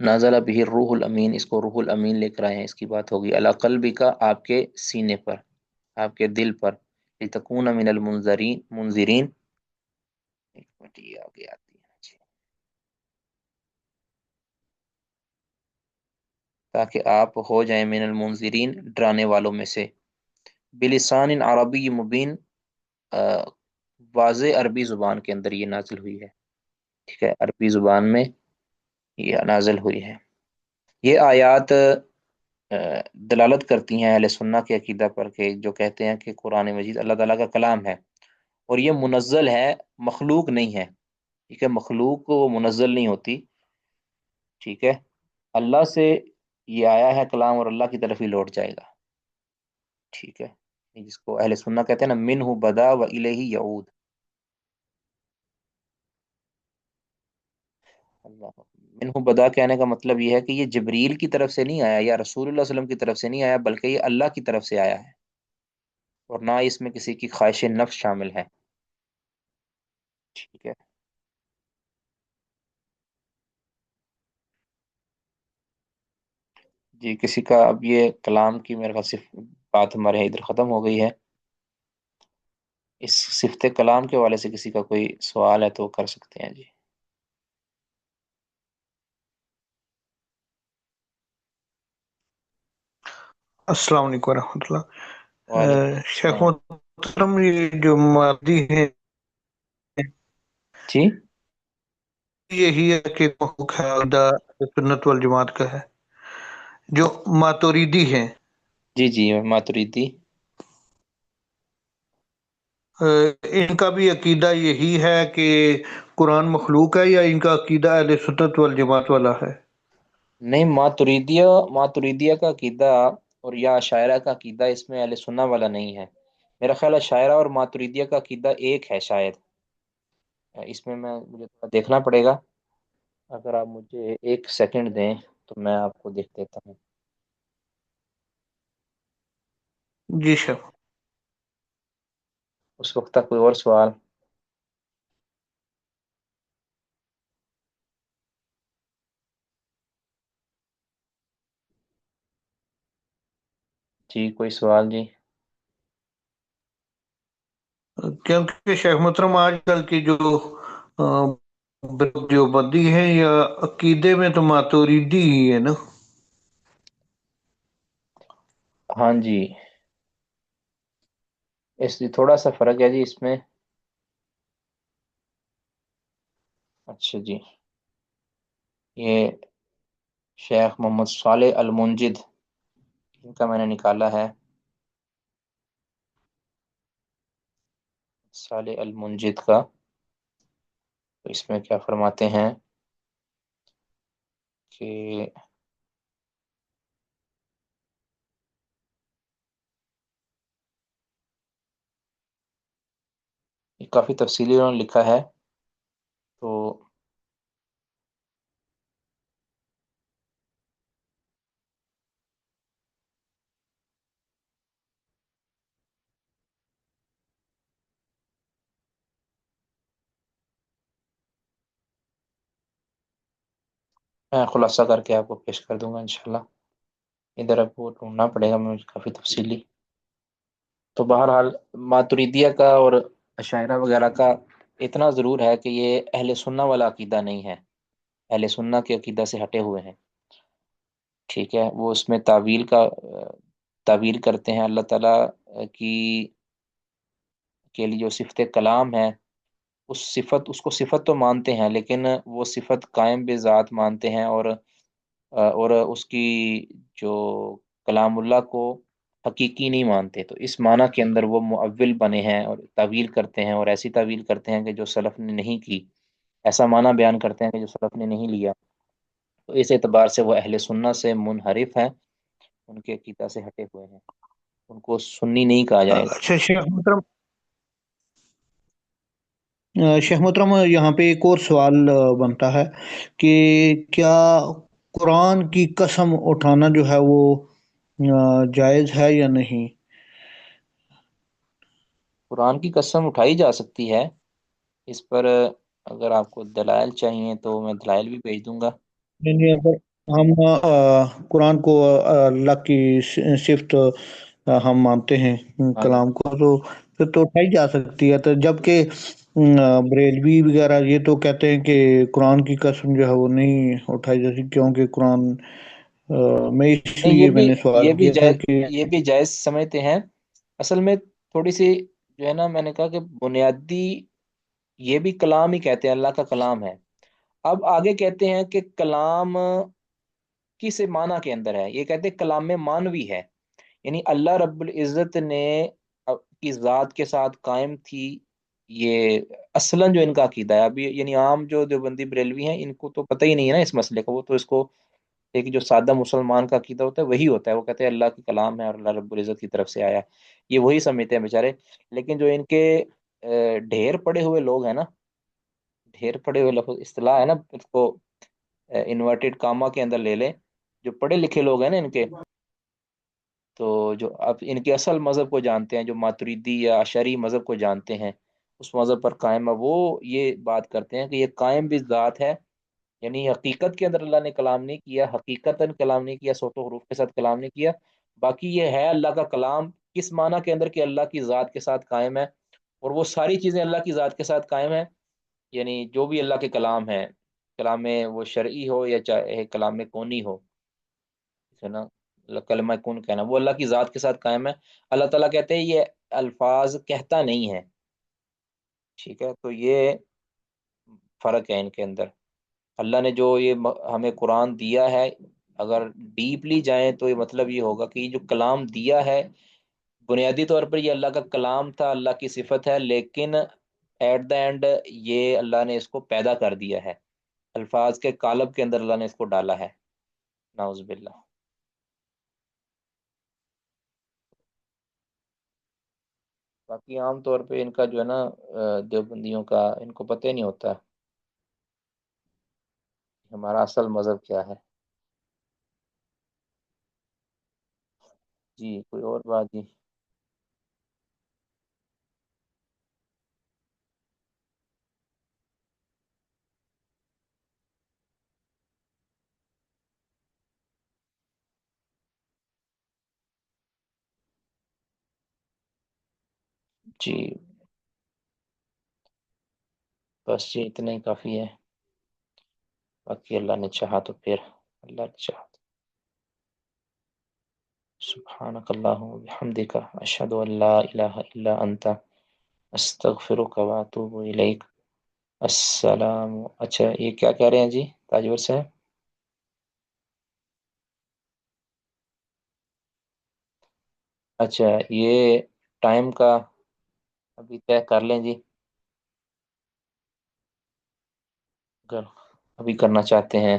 نازل به الروح الامین، اس کو روح الامین لے کر آئے ہیں. اس کی بات ہوگی علی قلبک، آپ کے سینے پر، آپ کے دل پر. لتکون من منذرین. ایک منٹ یہ آگے آتی ہے جی. تاکہ آپ ہو جائیں من المنذرین، ڈرانے والوں میں سے. بلسان عربی مبین، واضح عربی زبان کے اندر یہ نازل ہوئی ہے. ٹھیک ہے، عربی زبان میں یہ نازل ہوئی ہے. یہ آیات دلالت کرتی ہیں اہل سنہ کے عقیدہ پر، کہ جو کہتے ہیں کہ قرآن مجید اللہ تعالیٰ کا کلام ہے اور یہ منزل ہے، مخلوق نہیں ہے. ٹھیک ہے، مخلوق کو وہ منزل نہیں ہوتی. ٹھیک ہے، اللہ سے یہ آیا ہے کلام اور اللہ کی طرف ہی لوٹ جائے گا. ٹھیک ہے، جس کو اہل سنہ کہتے ہیں نا، منہ بدا و الیہ یعود. اللہ، منہ بدا کہنے کا مطلب یہ ہے کہ یہ جبریل کی طرف سے نہیں آیا یا رسول اللہ صلی اللہ علیہ وسلم کی طرف سے نہیں آیا، بلکہ یہ اللہ کی طرف سے آیا ہے، اور نہ اس میں کسی کی خواہش نفس شامل ہے. ٹھیک ہے، جی کسی کا اب یہ کلام کی میرے خیال سے بات ہمارے ادھر ختم ہو گئی ہے. اس صفت کلام کے حوالے سے کسی کا کوئی سوال ہے تو کر سکتے ہیں جی. السلام علیکم ورحمۃ اللہ. وعلیکم شیخ السلام. محترم، یہ جو مادی ہے جی یہی ہے کہ مخلوق ہے، عقیدہ سنت والجماعت کا ہے. جو ماتوریدی ہیں، جی جی ماتریدی. ان کا بھی عقیدہ یہی ہے کہ قرآن مخلوق ہے، یا ان کا عقیدہ اہل سنت والجماعت والا ہے؟ نہیں، ماتریدیہ کا عقیدہ اور یا شاعرہ کا عقیدہ اس میں اہل سنہ والا نہیں ہے. میرا خیال ہے شاعرہ اور ماتریدیہ کا عقیدہ ایک ہے شاید. اس میں مجھے تھوڑا دیکھنا پڑے گا. اگر آپ مجھے ایک سیکنڈ دیں تو میں آپ کو دیکھ دیتا ہوں. جی شیخ. اس وقت تک کوئی اور سوال؟ جی کوئی سوال جی؟ کیونکہ شیخ محترم آج کل کی جو بدی ہے یا عقیدے میں تو ماتوریدی ہی ہے نا. ہاں جی، اس لیے تھوڑا سا فرق ہے جی اس میں. اچھا جی، یہ شیخ محمد صالح المنجد، ان کا میں نے نکالا ہے. صالح المنجد کا، تو اس میں کیا فرماتے ہیں کہ یہ کافی تفصیلی انہوں نے لکھا ہے. تو میں خلاصہ کر کے آپ کو پیش کر دوں گا انشاءاللہ. ادھر اب وہ ڈھونڈنا پڑے گا مجھے کافی تفصیلی. تو بہرحال ماتریدیہ کا اور اشاعرہ وغیرہ کا اتنا ضرور ہے کہ یہ اہل سنہ والا عقیدہ نہیں ہے، اہل سنہ کے عقیدہ سے ہٹے ہوئے ہیں. ٹھیک ہے، وہ اس میں تعویل کرتے ہیں اللہ تعالیٰ کی کے لیے جو صفت کلام ہے، اس کو صفت تو مانتے ہیں، لیکن وہ صفت قائم بذات مانتے ہیں، اور اس کی جو کلام اللہ کو حقیقی نہیں مانتے. تو اس معنی کے اندر وہ مؤول بنے ہیں اور تعویل کرتے ہیں، اور ایسی تعویل کرتے ہیں کہ جو سلف نے نہیں کی، ایسا معنی بیان کرتے ہیں کہ جو سلف نے نہیں لیا. تو اس اعتبار سے وہ اہل سنت سے منحرف ہیں، ان کے عقیدہ سے ہٹے ہوئے ہیں، ان کو سنی نہیں کہا جائے گا. اچھا شیخ محترم، یہاں پہ ایک اور سوال بنتا ہے کہ کیا قرآن کی قسم اٹھانا جو ہے وہ جائز ہے یا نہیں؟ قرآن کی قسم اٹھائی جا سکتی ہے. اس پر اگر آپ کو دلائل چاہیے تو میں دلائل بھی بھیج دوں گا. یعنی اگر ہم قرآن کو اللہ کی صفت ہم مانتے ہیں ہاں جی. کلام کو، تو پھر تو اٹھائی جا سکتی ہے. تو جبکہ بریلوی وغیرہ یہ تو کہتے ہیں کہ قرآن کی قسم جو ہے وہ نہیں اٹھائی جاتی، کیونکہ قرآن میں اس نہیں، لیے میں نے سوال کیا کہ یہ بھی جائز سمجھتے ہیں. اصل میں تھوڑی سی جو ہے نا، میں نے کہا کہ بنیادی یہ بھی کلام ہی کہتے ہیں، اللہ کا کلام ہے. اب آگے کہتے ہیں کہ کلام کس معنی کے اندر ہے. یہ کہتے ہیں کلام میں مانوی ہے، یعنی اللہ رب العزت نے کی ذات کے ساتھ قائم تھی. یہ اصلاً جو ان کا عقیدہ ہے، ابھی یعنی عام جو دیوبندی بریلوی ہیں ان کو تو پتہ ہی نہیں ہے نا اس مسئلے کا. وہ تو اس کو ایک جو سادہ مسلمان کا عقیدہ ہوتا ہے وہی ہوتا ہے. وہ کہتے ہیں اللہ کی کلام ہے اور اللہ رب العزت کی طرف سے آیا ہے، یہ وہی سمجھتے ہیں بیچارے. لیکن جو ان کے ڈھیر پڑے ہوئے لوگ ہیں نا، ڈھیر پڑے ہوئے لفظ اصطلاح ہے نا، اس کو انورٹیڈ کاما کے اندر لے لیں، جو پڑھے لکھے لوگ ہیں نا ان کے، تو جو اب ان کے اصل مذہب کو جانتے ہیں، جو ماتریدی یا اشعری مذہب کو جانتے ہیں، اس مذہب پر قائم ہے، وہ یہ بات کرتے ہیں کہ یہ قائم بھی ذات ہے. یعنی حقیقت کے اندر اللہ نے کلام نہیں کیا، حقیقتاً کلام نہیں کیا، صوت و حروف کے ساتھ کلام نہیں کیا. باقی یہ ہے اللہ کا کلام کس معنی کے اندر کہ اللہ کی ذات کے ساتھ قائم ہے، اور وہ ساری چیزیں اللہ کی ذات کے ساتھ قائم ہیں. یعنی جو بھی اللہ کے کلام ہے، کلام میں وہ شرعی ہو یا چاہے کلام میں کونی ہو، ہے نا، کلمہ کن کہنا، وہ اللہ کی ذات کے ساتھ قائم ہے. اللہ تعالیٰ کہتے ہیں یہ الفاظ کہتا نہیں ہے. ٹھیک ہے، تو یہ فرق ہے ان کے اندر. اللہ نے جو یہ ہمیں قرآن دیا ہے، اگر ڈیپلی جائیں تو یہ مطلب یہ ہوگا کہ یہ جو کلام دیا ہے بنیادی طور پر یہ اللہ کا کلام تھا، اللہ کی صفت ہے، لیکن ایٹ دا اینڈ یہ اللہ نے اس کو پیدا کر دیا ہے، الفاظ کے قالب کے اندر اللہ نے اس کو ڈالا ہے. نعوذ باللہ. باقی عام طور پہ ان کا جو ہے نا، دیوبندیوں کا، ان کو پتہ ہی نہیں ہوتا ہمارا اصل مذہب کیا ہے. جی کوئی اور بات جی. جی بس جی اتنا ہی کافی ہے. باقی اللہ نے چاہا تو پھر، اللہ نے چاہا. سبحانک اللہم وبحمدک، اشہد ان لا الہ الا انت، استغفرک واتوب الیک. السلام. اچھا یہ کیا کہہ رہے ہیں جی تاجور صاحب؟ اچھا یہ ٹائم کا ابھی طے کر لیں جی، اگر ابھی کرنا چاہتے ہیں.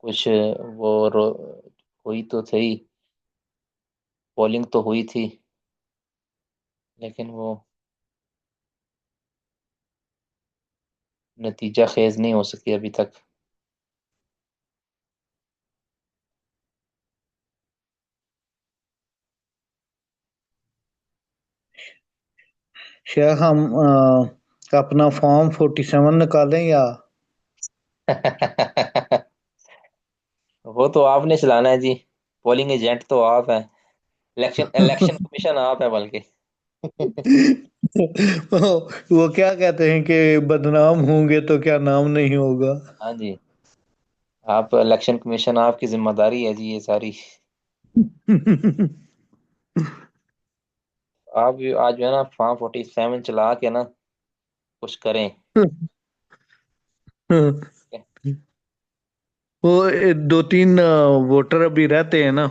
کچھ وہ ہوئی تو تھی، پولنگ تو ہوئی تھی، لیکن وہ نتیجہ خیز نہیں ہو سکی ابھی تک. شیخ ہم اپنا فارم 47 نکالیں یا وہ تو آپ نے چلانا ہے جی، پولنگ ایجنٹ تو آپ ہیں، الیکشن کمیشن آپ ہے بلکہ. وہ کیا کہتے ہیں کہ بدنام ہوں گے تو کیا نام نہیں ہوگا؟ ہاں جی، آپ الیکشن کمیشن، آپ کی ذمہ داری ہے جی یہ ساری. آپ بھی آج جو ہے نا فارم 47 چلا کے نا کچھ کریں. وہ دو تین ووٹر ابھی رہتے ہیں نا،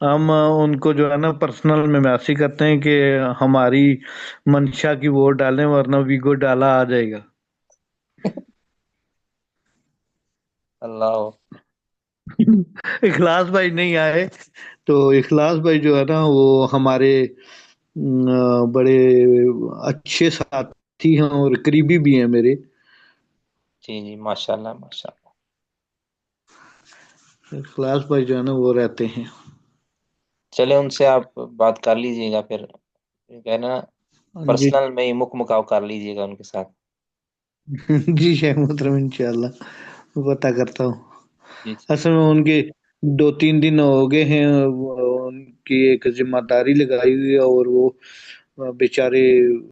ہم ان کو جو ہے نا پرسنل میں میسج کرتے ہیں کہ ہماری منشا کی ووٹ ڈالیں ورنہ ویگو ڈالا آ جائے گا. اللہ. اخلاص بھائی نہیں آئے تو اخلاص بھائی جو ہے نا وہ ہمارے بڑے اچھے ساتھی ہیں اور قریبی بھی ہیں میرے. جی جی ماشاء اللہ ماشاء اللہ. اخلاص بھائی جو ہے نا وہ رہتے ہیں. چلے ان سے آپ بات کر لیجئے گا پھر کہنا جی پرسنل میں ہی مکاو کر لیجئے گا ان کے ساتھ. جی شیخ محترم انشاءاللہ پتہ کرتا ہوں. جی جی. اصل میں ان کے 2-3 دن ہو گئے ہیں، ان کی ایک ذمہ داری لگائی ہوئی ہے اور وہ بیچارے